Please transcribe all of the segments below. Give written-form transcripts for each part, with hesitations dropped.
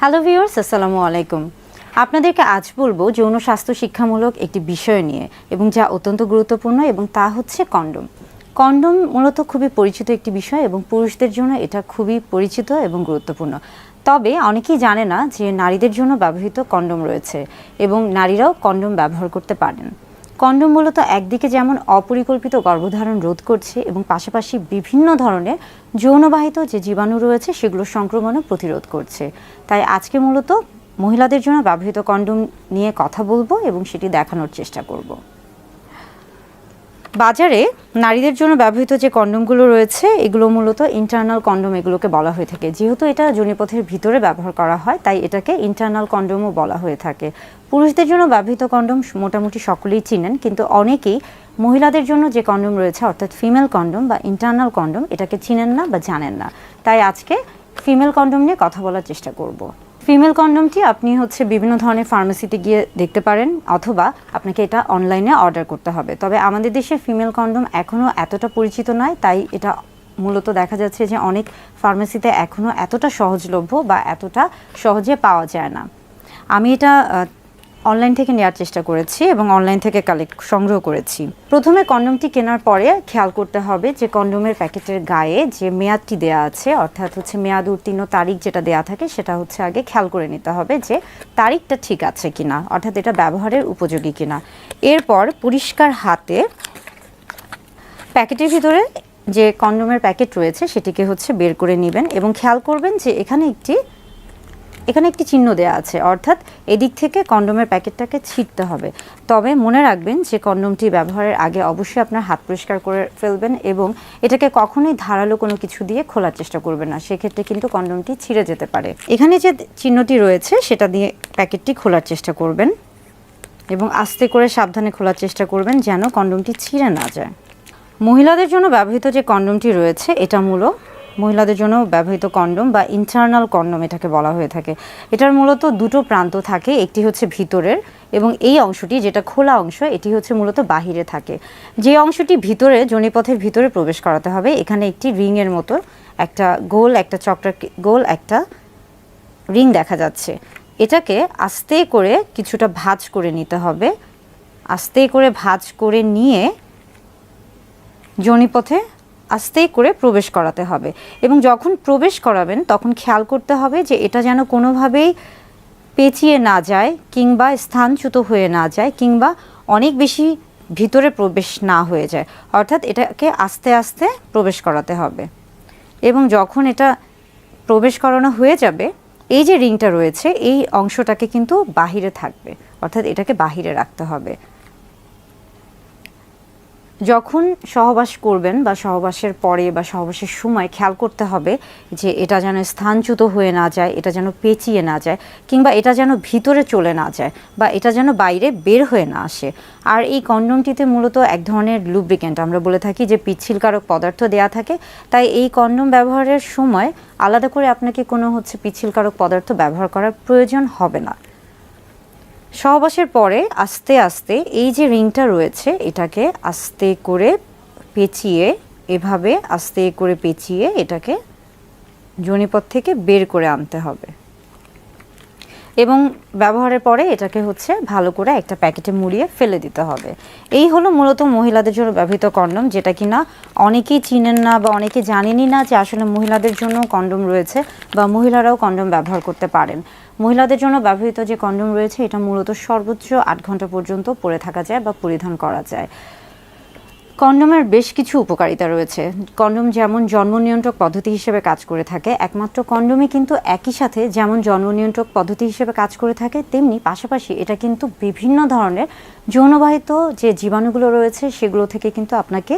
Hello viewers, আসসালামু আলাইকুম। আপনাদেরকে আজ বলবো যৌন স্বাস্থ্য শিক্ষামূলক একটি বিষয় নিয়ে এবং যা অত্যন্ত গুরুত্বপূর্ণ এবং তা হচ্ছে কন্ডোম। কন্ডোম মূলত খুবই পরিচিত একটি বিষয় এবং পুরুষদের জন্য এটা খুবই পরিচিত এবং গুরুত্বপূর্ণ। তবে অনেকেই জানে না যে নারীদের জন্য ব্যবহৃত কন্ডোম রয়েছে এবং নারীরাও কন্ডোম ব্যবহার করতে পারেন। কন্ডোম মূলত একদিকে যেমন অপরিকল্পিত গর্ভধারণ রোধ করছে এবং পাশাপাশি বিভিন্ন ধরনের যৌনবাহিত যে জীবাণু রয়েছে সেগুলোর সংক্রমণও প্রতিরোধ করছে। তাই আজকে মূলত মহিলাদের জন্য ব্যবহৃত কন্ডোম নিয়ে কথা বলবো এবং সেটি দেখানোর চেষ্টা করব। বাজারে নারীদের জন্য ব্যবহৃত যে কন্ডোমগুলো রয়েছে এগুলো মূলত ইন্টারনাল কন্ডোম এগুলোকে বলা হয়ে থাকে। যেহেতু এটা যোনিপথের ভিতরে ব্যবহার করা হয় তাই এটাকে ইন্টারনাল কন্ডোমও বলা হয়ে থাকে। পুরুষদের জন্য ব্যবহৃত কন্ডোম মোটামুটি সকলেই চিনেন, কিন্তু অনেকেই মহিলাদের জন্য যে কন্ডোম রয়েছে অর্থাৎ ফিমেল কন্ডোম বা ইন্টারনাল কন্ডোম এটাকে চিনেন না বা জানেন না। তাই আজকে ফিমেল কন্ডোম নিয়ে কথা বলার চেষ্টা করব। ফিমেল কন্ডোমটি আপনি বিভিন্ন ধরনের ফার্মেসিতে গিয়ে দেখতে পারেন অথবা আপনাকে এটা অনলাইনে অর্ডার করতে হবে। তবে আমাদের দেশে ফিমেল কন্ডোম এখনও এতটা পরিচিত নয়, তাই এটা মূলত দেখা যাচ্ছে যে অনেক ফার্মেসিতে এখনও এতটা সহজলভ্য বা এতটা সহজে পাওয়া যায় না। আমি এটা অনলাইন থেকে নেওয়ার চেষ্টা করেছি এবং অনলাইন থেকে সংগ্রহ করেছি। প্রথমে কন্ডোমটি কেনার পরে খেয়াল করতে হবে যে কন্ডোমের প্যাকেটের গায়ে যে মেয়াদটি দেয়া আছে অর্থাৎ মেয়াদ উত্তীর্ণ তারিখ যেটা দেয়া থাকে সেটা আগে খেয়াল করে নিতে হবে যে তারিখটা ঠিক আছে কিনা, অর্থাৎ এটা ব্যবহারের উপযোগী কিনা। এরপর পরিষ্কার হাতে প্যাকেটের ভিতরে যে কন্ডোমের প্যাকেট রয়েছে সেটিকে বের করে নেবেন এবং খেয়াল করবেন যে এখানে একটি চিহ্ন দেওয়া আছে, অর্থাৎ এদিক থেকে কন্ডোমের প্যাকেটটাকে ছিঁড়তে হবে। তবে মনে রাখবেন যে কন্ডোমটি ব্যবহারের আগে অবশ্যই আপনার হাত পরিষ্কার করে ফেলবেন এবং এটাকে কখনোই ধারালো কোনো কিছু দিয়ে খোলার চেষ্টা করবেন না, সেক্ষেত্রে কিন্তু কন্ডোমটি ছিঁড়ে যেতে পারে। এখানে যে চিহ্নটি রয়েছে সেটা দিয়ে প্যাকেটটি খোলার চেষ্টা করবেন এবং আস্তে করে সাবধানে খোলার চেষ্টা করবেন যেন কন্ডোমটি ছিঁড়ে না যায়। মহিলাদের জন্য ব্যবহৃত যে কন্ডোমটি রয়েছে এটা মহিলাদের জন্য ব্যবহৃত কন্ডোম বা ইন্টারনাল কন্ডোম এটাকে বলা হয়ে থাকে। এটার মূলত দুটো প্রান্ত থাকে, একটি ভিতরের এবং এই অংশটি যেটা খোলা অংশ এটি মূলত বাহিরে থাকে। যে অংশটি ভিতরে যোনিপথের ভিতরে প্রবেশ করাতে হবে এখানে একটি রিংয়ের মতো একটা গোল একটা রিং দেখা যাচ্ছে। এটাকে আস্তে করে কিছুটা ভাঁজ করে নিতে হবে। আস্তে করে ভাঁজ করে নিয়ে যোনিপথে আস্তে করে প্রবেশ করাতে হবে এবং যখন প্রবেশ করাবেন তখন খেয়াল করতে হবে যে এটা যেন কোনোভাবেই পেঁচিয়ে না যায় কিংবা স্থানচ্যুত হয়ে না যায় কিংবা অনেক বেশি ভিতরে প্রবেশ না হয়ে যায়, অর্থাৎ এটাকে আস্তে আস্তে প্রবেশ করাতে হবে। এবং যখন এটা প্রবেশ করানো হয়ে যাবে এই যে রিংটা রয়েছে এই অংশটাকে কিন্তু বাহিরে থাকবে, অর্থাৎ এটাকে বাহিরে রাখতে হবে। যখন সহবাস করবেন বা সহবাসের পরে বা সহবাসের সময় খেয়াল করতে হবে যে এটা যেন স্থানচ্যুত হয়ে না যায়, এটা যেন পেঁচিয়ে না যায় কিংবা এটা যেন ভিতরে চলে না যায় বা এটা যেন বাইরে বের হয়ে না আসে। আর এই কন্ডোমটিতে মূলত এক ধরনের লুব্রিক্যান্ট আমরা বলে থাকি যে পিচ্ছিলকারক পদার্থ দেয়া থাকে, তাই এই কন্ডোম ব্যবহারের সময় আলাদা করে আপনাকে কোনো পিচ্ছিলকারক পদার্থ ব্যবহার করার প্রয়োজন হবে না। সহবাসের পরে আস্তে আস্তে এই যে রিংটা রয়েছে এটাকে আস্তে করে পেঁচিয়ে আস্তে করে পেঁচিয়ে এটাকে যোনিপথ থেকে বের করে আনতে হবে এবং ব্যবহারের পরে এটাকে ভালো করে একটা প্যাকেটে মুড়িয়ে ফেলে দিতে হবে। এই হলো মূলত মহিলাদের জন্য ব্যবহৃত কন্ডোম, যেটা কিনা অনেকেই চিনেন না বা অনেকে জানেনই না যে আসলে মহিলাদের জন্য কন্ডোম রয়েছে বা মহিলারাও কন্ডোম ব্যবহার করতে পারেন। মহিলাদের জন্য ব্যবহৃত যে কন্ডোম রয়েছে এটা মূলত সর্বোচ্চ 8 ঘন্টা পর্যন্ত পরে থাকা যায় বা পরিধান করা যায়। কন্ডোমের বেশ কিছু উপকারিতা রয়েছে। কন্ডোম যেমন জন্ম নিয়ন্ত্রক পদ্ধতি হিসেবে কাজ করে থাকে, একমাত্র কন্ডোমই কিন্তু একই সাথে যেমন জন্ম নিয়ন্ত্রক পদ্ধতি হিসেবে কাজ করে থাকে তেমনি পাশাপাশি এটা কিন্তু বিভিন্ন ধরনের যৌনবাহিত যে জীবাণুগুলো রয়েছে সেগুলো থেকে কিন্তু আপনাকে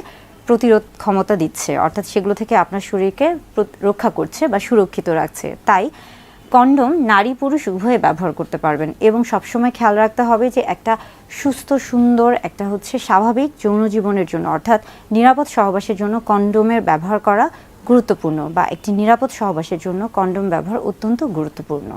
প্রতিরোধ ক্ষমতা দিচ্ছে, অর্থাৎ সেগুলো থেকে আপনার শরীরকে রক্ষা করছে বা সুরক্ষিত রাখছে। তাই কন্ডোম নারী পুরুষ উভয়ে ব্যবহার করতে পারবেন এবং সবসময় খেয়াল রাখতে হবে যে একটা সুস্থ সুন্দর একটা স্বাভাবিক যৌন জীবনের জন্য অর্থাৎ নিরাপদ সহবাসের জন্য কন্ডোমের ব্যবহার করা গুরুত্বপূর্ণ বা একটি নিরাপদ সহবাসের জন্য কন্ডোম ব্যবহার অত্যন্ত গুরুত্বপূর্ণ।